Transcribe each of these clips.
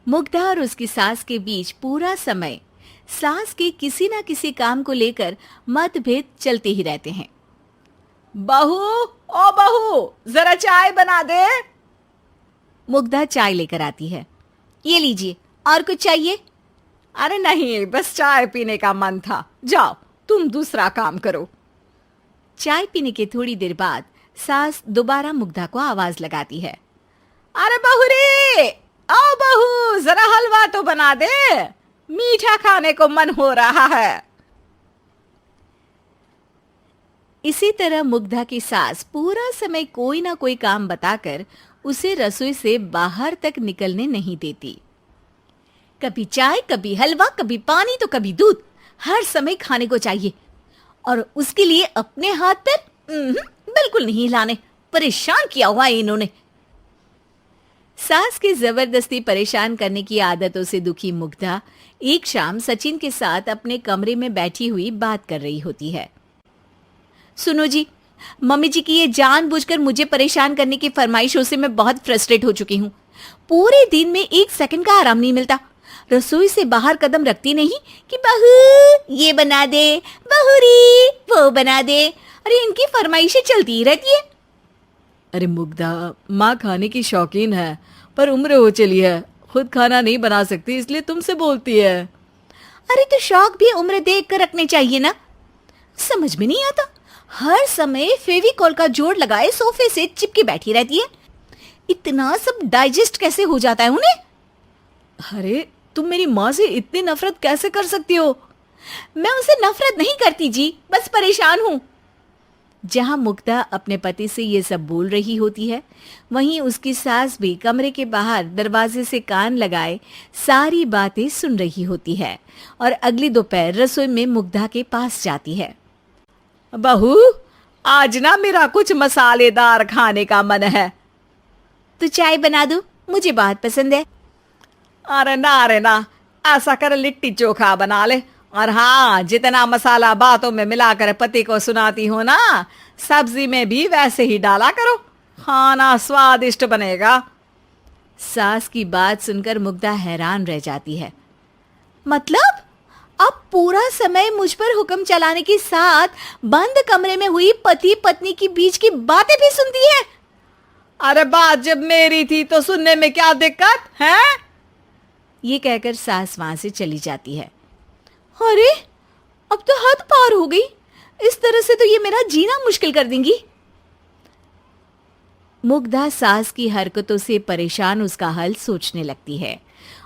मुग्धा और उसकी सास के बीच पूरा समय सास के किसी न किसी काम को लेकर मतभेद चलते ही रहते हैं। बहू, ओ बहू, जरा चाय बना दे। मुग्धा चाय लेकर आती है। ये लीजिए, और कुछ चाहिए? अरे नहीं, बस चाय पीने का मन था। जाओ, तुम दूसरा काम करो। चाय पीने के थोड़ी देर बाद सास दोबारा मुग्धा को आवाज लगाती है। अरे बहू रे, आओ बहू, जरा हलवा तो बना दे, मीठा खाने को मन हो रहा है। इसी तरह मुग्धा की सास पूरा समय कोई ना कोई काम बताकर उसे रसोई से बाहर तक निकलने नहीं देती। कभी चाय, कभी हलवा, कभी पानी तो कभी दूध, हर समय खाने को चाहिए और उसके लिए अपने हाथ पैर बिल्कुल नहीं हिलाने। परेशान किया हुआ है इन्होंने। सास की जबरदस्ती परेशान करने की आदतों से दुखी मुग्धा एक शाम सचिन के साथ अपने कमरे में बैठी हुई बात कर रही होती है। सुनो जी, मम्मी जी की ये जानबूझकर मुझे परेशान करने की फरमाइशों से मैं बहुत फ्रस्ट्रेट हो चुकी हूँ। पूरे दिन में एक सेकंड का आराम नहीं मिलता। रसोई से बाहर कदम रखती नहीं कि बहू ये बना दे, बहू री वो बना दे। अरे इनकी फरमाइशें चलती ही रहती है। अरे मुग्धा, माँ खाने की शौकीन है, पर उम्र हो चली है, खुद खाना नहीं बना सकती, इसलिए तुमसे बोलती है। अरे तो शौक भी उम्र देख कर रखने चाहिए ना। समझ में नहीं आता, हर समय फेविकॉल का जोड़ लगाए सोफे से चिपके बैठी रहती है। इतना सब डाइजेस्ट कैसे हो जाता है उन्हें? अरे तुम मेरी माँ से इतनी नफरत कैसे कर सकती हो? मैं उनसे नफरत नहीं करती जी, बस परेशान हूँ। जहां मुग्धा अपने पति से ये सब बोल रही होती है, वहीं उसकी सास भी कमरे के बाहर दरवाजे से कान लगाए सारी बातें सुन रही होती है और अगली दोपहर रसोई में मुग्धा के पास जाती है। बहू, आज ना मेरा कुछ मसालेदार खाने का मन है। तो चाय बना दो, मुझे बहुत पसंद है। अरे ना, ऐसा कर लिट्टी चोखा बना ले। और हाँ, जितना मसाला बातों में मिलाकर पति को सुनाती हो ना, सब्जी में भी वैसे ही डाला करो, खाना स्वादिष्ट बनेगा। सास की बात सुनकर मुग्धा हैरान रह जाती है। मतलब आप पूरा समय मुझ पर हुक्म चलाने के साथ बंद कमरे में हुई पति पत्नी की बीच की बातें भी सुनती है? अरे बात जब मेरी थी तो सुनने में क्या दिक्कत है? ये कहकर सास वहां से चली जाती है। अरे अब तो हद पार हो गई, इस तरह से तो ये मेरा जीना मुश्किल कर देंगी। मुग्धा सास की हरकतों से परेशान उसका हल सोचने लगती है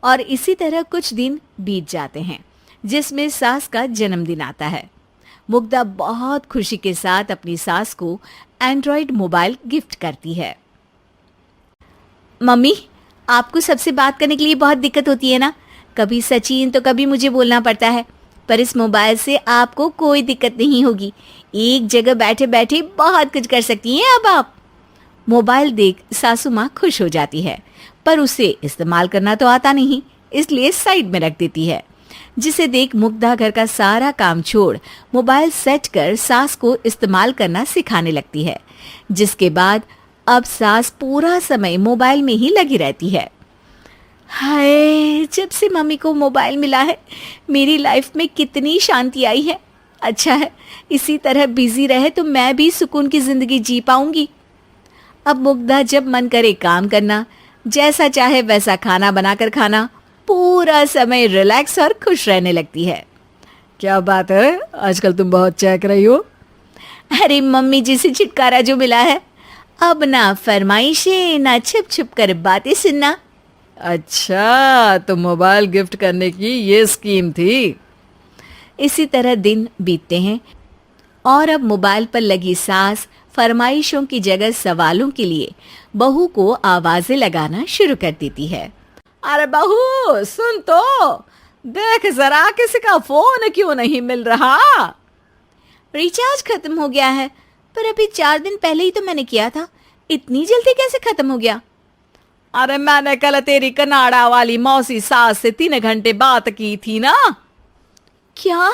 और इसी तरह कुछ दिन बीत जाते हैं, जिसमें सास का जन्मदिन आता है। मुग्धा बहुत खुशी के साथ अपनी सास को एंड्रॉयड मोबाइल गिफ्ट करती है। मम्मी, आपको सबसे बात करने के लिए बहुत दिक्कत होती है ना, कभी सचिन तो कभी मुझे बोलना पड़ता है, पर इस मोबाइल से आपको कोई दिक्कत नहीं होगी। एक जगह बैठे बैठे बहुत कुछ कर सकती हैं अब आप। मोबाइल देख सासू माँ खुश हो जाती है, पर उसे इस्तेमाल करना तो आता नहीं, इसलिए साइड में रख देती है। जिसे देख मुग्धा घर का सारा काम छोड़ मोबाइल सेट कर सास को इस्तेमाल करना सिखाने लगती है, जिसके बाद अब सास पूरा समय मोबाइल में ही लगी रहती है। हाय, जब से मम्मी को मोबाइल मिला है मेरी लाइफ में कितनी शांति आई है। अच्छा है, इसी तरह बिजी रहे तो मैं भी सुकून की जिंदगी जी पाऊंगी। अब मुग्धा जब मन करे काम करना, जैसा चाहे वैसा खाना बनाकर खाना, पूरा समय रिलैक्स और खुश रहने लगती है। क्या बात है, आजकल तुम बहुत चहक रही हो। अरे मम्मी जी से छुटकारा जो मिला है, अब ना फरमाइशें ना छुप छुप कर बातें सुनना। अच्छा, तो मोबाइल गिफ्ट करने की ये स्कीम थी। इसी तरह दिन बीतते हैं और अब मोबाइल पर लगी सास फरमाइशों की जगह सवालों के लिए बहू को आवाजें लगाना शुरू कर देती है। अरे बहू सुन तो, देख जरा किसी का फोन क्यों नहीं मिल रहा? रिचार्ज खत्म हो गया है, पर अभी 4 दिन पहले ही तो मैंने किया था, इतनी जल्दी कैसे खत्म हो गया? अरे मैंने कल तेरी कनाडा वाली मौसी सास से 3 घंटे बात की थी ना। क्या?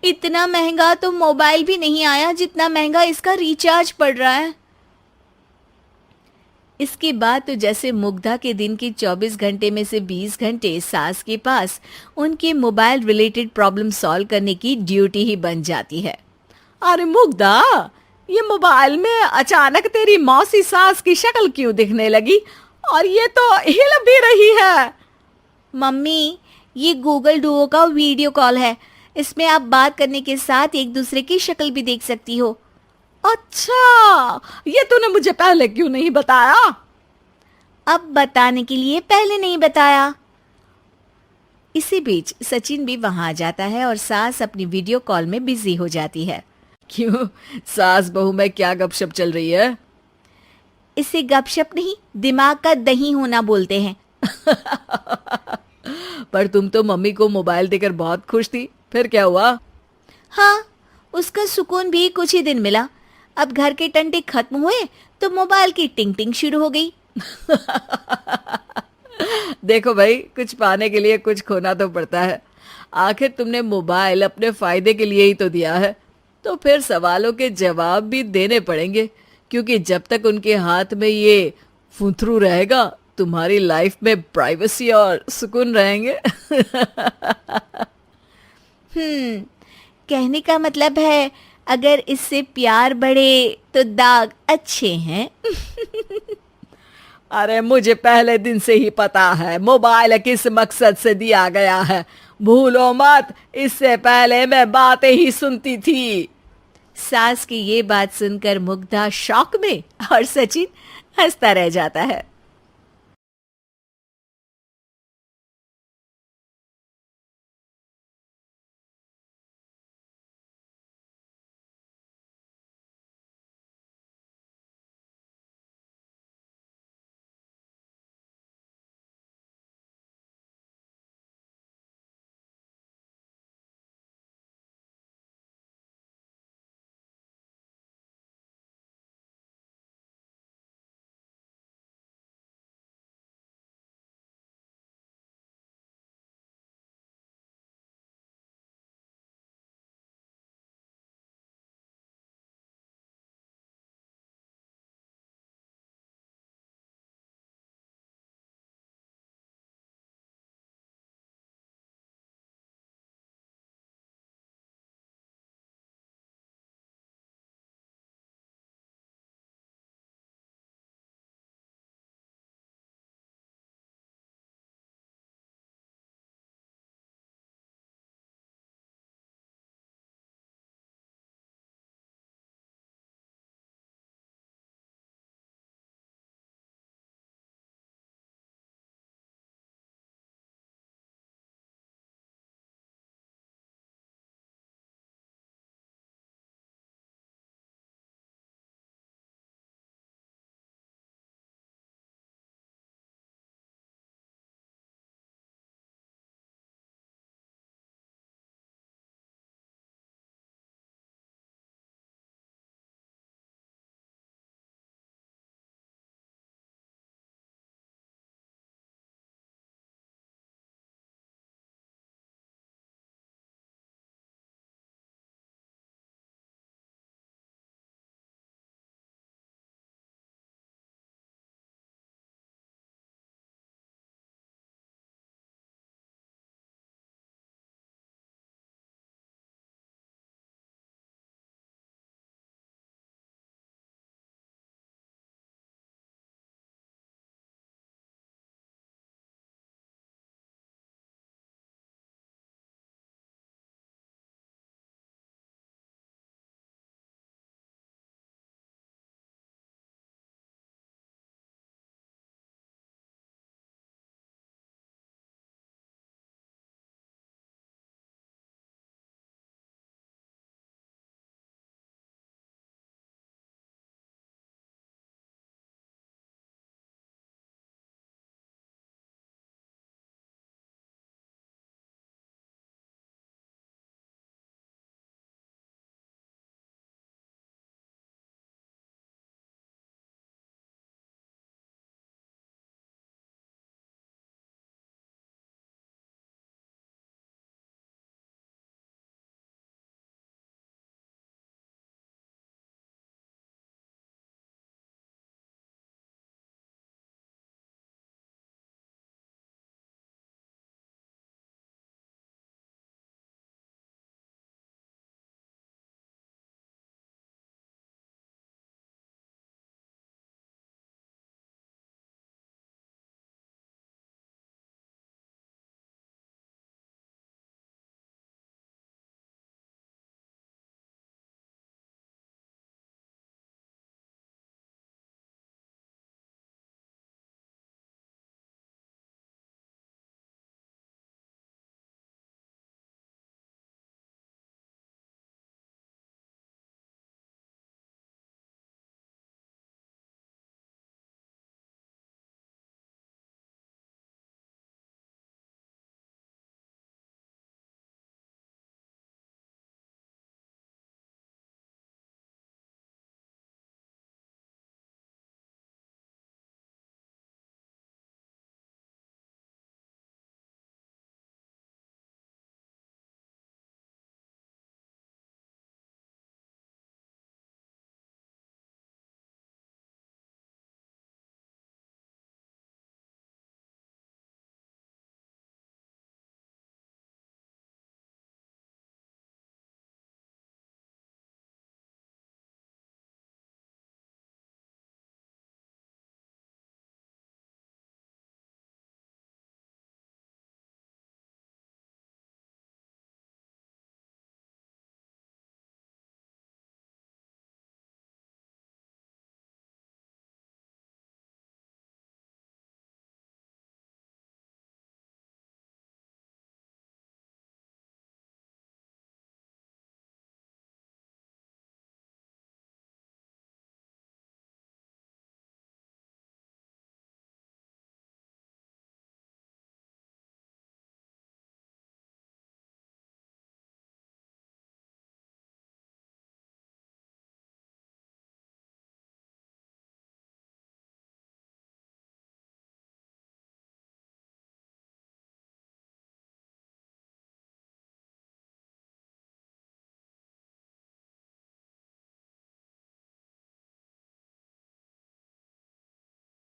इतना महंगा तो मोबाइल भी नहीं आया जितना महंगा इसका रिचार्ज पड़ रहा है। इसके बाद तो जैसे मुग्धा के दिन के 24 घंटे में से 20 घंटे सास के पास उनके मोबाइल रिलेटेड प्रॉब्लम सॉल्व करने की ड्यूटी ही बन जाती है। अरे मुग्धा, ये मोबाइल में अचानक तेरी मौसी सास की शक्ल क्यों दिखने लगी? और ये तो हिल भी रही है। मम्मी, ये गूगल डुओ का वीडियो कॉल है। इसमें आप बात करने के साथ एक दूसरे की शक्ल भी देख सकती हो। अच्छा, ये तूने मुझे पहले क्यों नहीं बताया? अब बताने के लिए पहले नहीं बताया। इसी बीच सचिन भी वहां आ जाता है और सास अपनी वीडियो कॉल में बिजी हो जाती है। क्यों, सास बहू में क्या गपशप चल रही है? इसे गपशप नहीं, दिमाग का दही होना बोलते हैं। पर तुम तो मम्मी को मोबाइल देकर बहुत खुश थी, फिर क्या हुआ? हाँ, उसका सुकून भी कुछ ही दिन मिला। अब घर के टंटे खत्म हुए तो मोबाइल की टिंग टिंग शुरू हो गई। देखो भाई, कुछ पाने के लिए कुछ खोना तो पड़ता है। आखिर तुमने मोबाइल अपने फायदे के लिए ही तो दिया है, तो फिर सवालों के जवाब भी देने पड़ेंगे, क्योंकि जब तक उनके हाथ में ये फुंथरू रहेगा, तुम्हारी लाइफ में प्राइवेसी और सुकून रहेंगे। कहने का मतलब है अगर इससे प्यार बढ़े तो दाग अच्छे हैं। अरे मुझे पहले दिन से ही पता है मोबाइल किस मकसद से दिया गया है। भूलो मत, इससे पहले मैं बातें ही सुनती थी। सास की ये बात सुनकर मुग्धा शॉक में और सचिन हंसता रह जाता है।